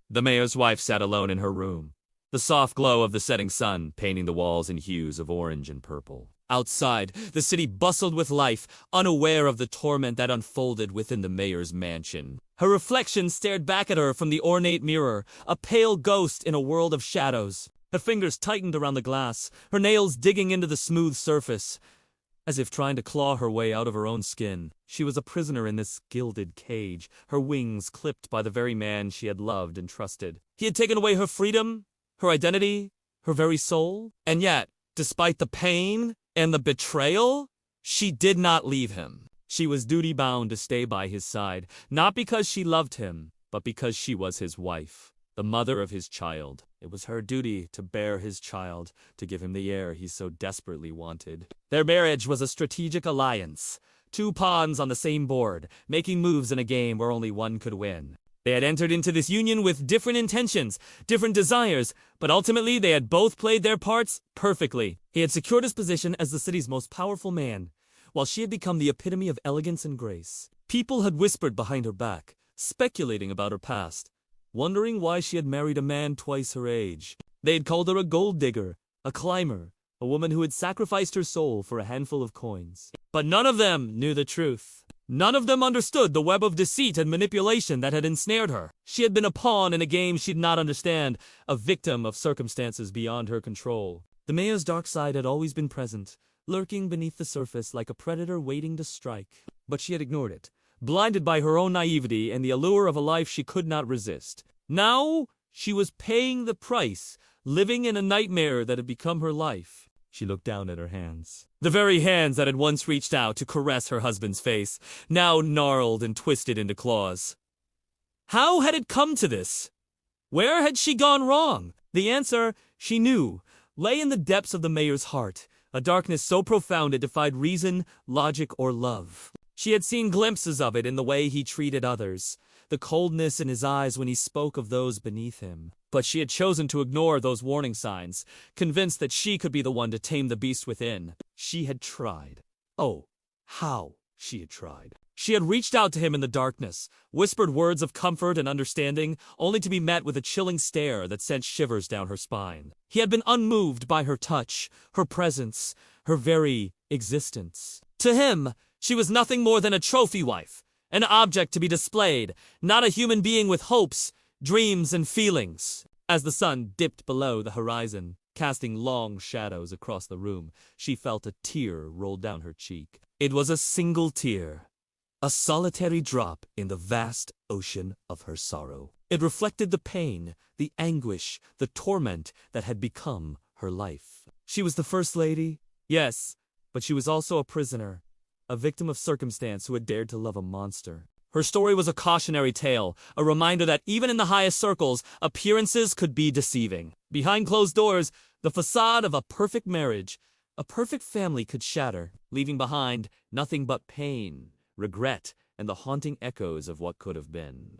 The mayor's wife sat alone in her room, the soft glow of the setting sun painting the walls in hues of orange and purple. Outside, the city bustled with life, unaware of the torment that unfolded within the mayor's mansion. Her reflection stared back at her from the ornate mirror, a pale ghost in a world of shadows. Her fingers tightened around the glass, her nails digging into the smooth surface, as if trying to claw her way out of her own skin. She was a prisoner in this gilded cage, her wings clipped by the very man she had loved and trusted. He had taken away her freedom, her identity, her very soul. And yet, despite the pain and the betrayal, she did not leave him. She was duty-bound to stay by his side, not because she loved him, but because she was his wife, the mother of his child. It was her duty to bear his child, to give him the heir he so desperately wanted. Their marriage was a strategic alliance, two pawns on the same board, making moves in a game where only one could win. They had entered into this union with different intentions, different desires, but ultimately they had both played their parts perfectly. He had secured his position as the city's most powerful man, while she had become the epitome of elegance and grace. People had whispered behind her back, speculating about her past, wondering why she had married a man twice her age. They had called her a gold digger, a climber, a woman who had sacrificed her soul for a handful of coins. But none of them knew the truth. None of them understood the web of deceit and manipulation that had ensnared her. She had been a pawn in a game she did not understand, a victim of circumstances beyond her control. The mayor's dark side had always been present, lurking beneath the surface like a predator waiting to strike. But she had ignored it, blinded by her own naivety and the allure of a life she could not resist. Now she was paying the price, living in a nightmare that had become her life. She looked down at her hands. The very hands that had once reached out to caress her husband's face, now gnarled and twisted into claws. How had it come to this? Where had she gone wrong? The answer, she knew, lay in the depths of the mayor's heart, a darkness so profound it defied reason, logic, or love. She had seen glimpses of it in the way he treated others, the coldness in his eyes when he spoke of those beneath him. But she had chosen to ignore those warning signs, convinced that she could be the one to tame the beast within. She had tried. Oh, how she had tried. She had reached out to him in the darkness, whispered words of comfort and understanding, only to be met with a chilling stare that sent shivers down her spine. He had been unmoved by her touch, her presence, her very existence. To him, she was nothing more than a trophy wife, an object to be displayed, not a human being with hopes, dreams, and feelings. As the sun dipped below the horizon, casting long shadows across the room, she felt a tear roll down her cheek. It was a single tear, a solitary drop in the vast ocean of her sorrow. It reflected the pain, the anguish, the torment that had become her life. She was the First Lady, yes, but she was also a prisoner, a victim of circumstance who had dared to love a monster. Her story was a cautionary tale, a reminder that even in the highest circles, appearances could be deceiving. Behind closed doors, the facade of a perfect marriage, a perfect family could shatter, leaving behind nothing but pain, regret, and the haunting echoes of what could have been.